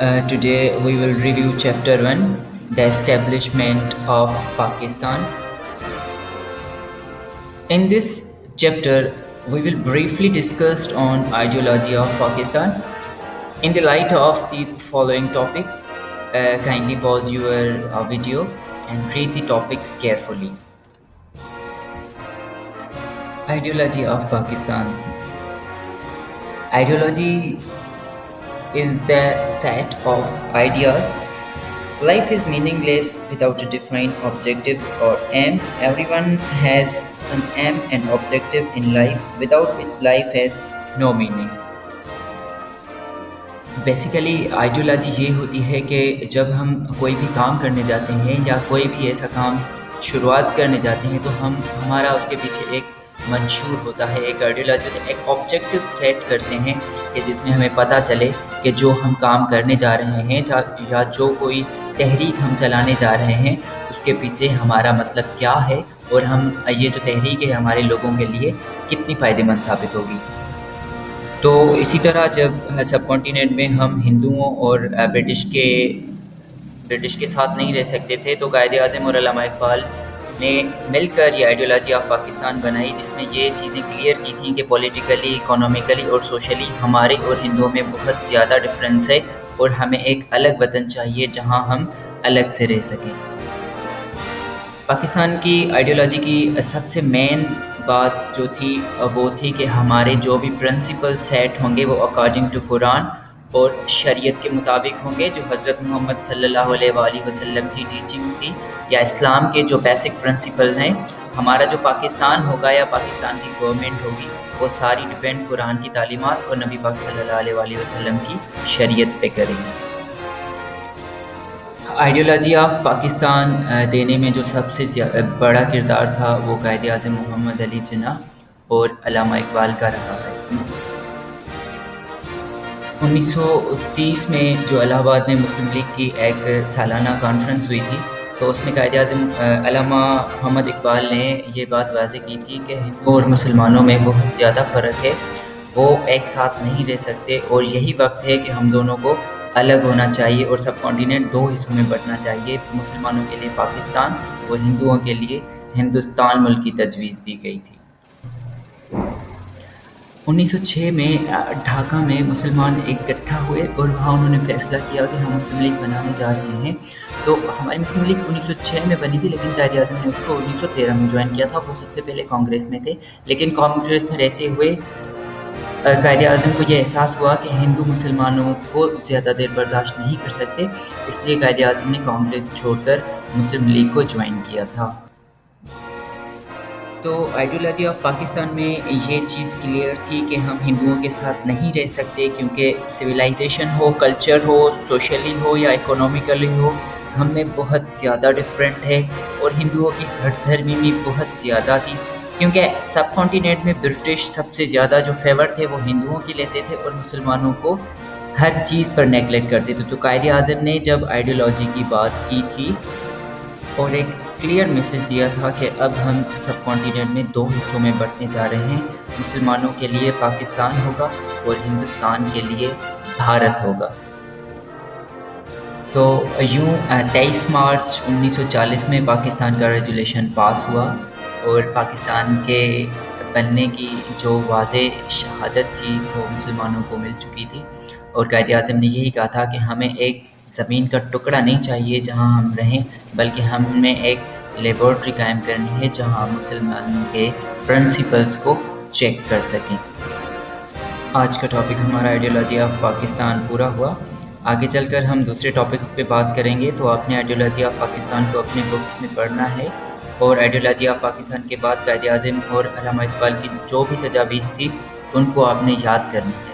Today we will review Chapter 1, The Establishment of Pakistan. In this chapter, we will briefly discuss on ideology of Pakistan. In the light of these following topics, kindly pause your video and read the topics carefully. Ideology of Pakistan. Ideology is the set of ideas. Life is meaningless without a defined objectives or aim. Everyone has some aim and objective in life, without which life has no meanings. Basically ideology یہ ہوتی ہے کہ جب ہم کوئی بھی کام کرنے جاتے ہیں یا کوئی بھی ایسا کام شروعات کرنے جاتے ہیں تو ہمارا اس کے پیچھے ایک منشور ہوتا ہے، ایک آئیڈیالوجی ہوتا ہے، ایک آبجیکٹو سیٹ کرتے ہیں کہ جس میں ہمیں پتہ چلے کہ جو ہم کام کرنے جا رہے ہیں یا جو کوئی تحریک ہم چلانے جا رہے ہیں اس کے پیچھے ہمارا مطلب کیا ہے اور ہم یہ جو تحریک ہے ہمارے لوگوں کے لیے کتنی فائدہ مند ثابت ہوگی۔ تو اسی طرح جب سب کانٹیننٹ میں ہم ہندوؤں اور برٹش کے ساتھ نہیں رہ سکتے تھے تو قائد اعظم اور علامہ اقبال نے مل کر یہ آئیڈیالوجی آف پاکستان بنائی، جس میں یہ چیزیں کلیئر کی تھیں کہ پولیٹیکلی، اکنومیکلی اور سوشلی ہمارے اور ہندوؤں میں بہت زیادہ ڈفرینس ہے اور ہمیں ایک الگ وطن چاہیے جہاں ہم الگ سے رہ سکیں۔ پاکستان کی آئیڈیالوجی کی سب سے مین بات جو تھی وہ تھی کہ ہمارے جو بھی پرنسپل سیٹ ہوں گے وہ اکارڈنگ ٹو قرآن اور شریعت کے مطابق ہوں گے، جو حضرت محمد صلی اللہ علیہ وآلہ وسلم کی ٹیچنگز تھی یا اسلام کے جو بیسک پرنسپل ہیں۔ ہمارا جو پاکستان ہوگا یا پاکستان کی گورنمنٹ ہوگی وہ ساری ڈپینڈ قرآن کی تعلیمات اور نبی پاک صلی اللہ علیہ وآلہ وسلم کی شریعت پہ کریں گے۔ آئیڈیالوجی آف پاکستان دینے میں جو سب سے بڑا کردار تھا وہ قائد اعظم محمد علی جناح اور علامہ اقبال کا رہا ہے۔ 1930 میں جو الہ آباد میں مسلم لیگ کی ایک سالانہ کانفرنس ہوئی تھی تو اس میں قائد اعظم علامہ محمد اقبال نے یہ بات واضح کی تھی کہ ہندوؤں اور مسلمانوں میں بہت زیادہ فرق ہے، وہ ایک ساتھ نہیں رہ سکتے اور یہی وقت ہے کہ ہم دونوں کو الگ ہونا چاہیے اور سب کانٹیننٹ دو حصوں میں بٹنا چاہیے۔ مسلمانوں کے لیے پاکستان اور ہندوؤں کے لیے ہندوستان ملک کی تجویز دی گئی تھی۔ 1906 میں ڈھاکہ میں مسلمان اکٹھا ہوئے اور وہاں انہوں نے فیصلہ کیا کہ ہم مسلم لیگ بنانے جا رہے ہیں۔ تو ہماری مسلم لیگ 1906 میں بنی تھی لیکن قائد اعظم نے اس کو 1913 میں جوائن کیا تھا۔ وہ سب سے پہلے کانگریس میں تھے لیکن کانگریس میں رہتے ہوئے قائد اعظم کو یہ احساس ہوا کہ ہندو مسلمانوں کو زیادہ دیر برداشت نہیں کر سکتے، اس لیے قائد اعظم نے کانگریس چھوڑ کر مسلم لیگ کو جوائن کیا تھا۔ تو آئیڈیالوجی آف پاکستان میں یہ چیز کلیئر تھی کہ ہم ہندوؤں کے ساتھ نہیں رہ سکتے کیونکہ سویلائزیشن ہو، کلچر ہو، سوشلی ہو یا اکنومیکلی ہو، ہم میں بہت زیادہ ڈفرینٹ ہے اور ہندوؤں کی ہٹ دھرمی بھی بہت زیادہ تھی کیونکہ سب کانٹیننٹ میں برٹش سب سے زیادہ جو فیور تھے وہ ہندوؤں کی لیتے تھے اور مسلمانوں کو ہر چیز پر نیگلیکٹ کرتے تھے۔ تو قائد اعظم نے جب آئیڈیالوجی کی بات کی تھی اور ایک کلیئر میسج دیا تھا کہ اب ہم سب کانٹیننٹ میں دو حصوں میں بٹنے جا رہے ہیں، مسلمانوں کے لیے پاکستان ہوگا اور ہندوستان کے لیے بھارت ہوگا۔ تو یوں 23 مارچ 1940 میں پاکستان کا ریزولیوشن پاس ہوا اور پاکستان کے بننے کی جو واضح شہادت تھی وہ مسلمانوں کو مل چکی تھی اور قائد اعظم نے یہی کہا تھا کہ ہمیں ایک زمین کا ٹکڑا نہیں چاہیے جہاں ہم رہیں بلکہ ہمیں ایک لیبارٹری قائم کرنی ہے جہاں مسلمانوں کے پرنسپلز کو چیک کر سکیں۔ آج کا ٹاپک ہمارا آئیڈیالوجی آف پاکستان پورا ہوا۔ آگے چل کر ہم دوسرے ٹاپکس پہ بات کریں گے، تو آپ نے آئیڈیالوجی آف پاکستان کو اپنے بکس میں پڑھنا ہے اور آئیڈیالوجی آف پاکستان کے بعد قائد اعظم اور علامہ اقبال کی جو بھی تجاویز تھی ان کو آپ نے یاد کرنا ہے۔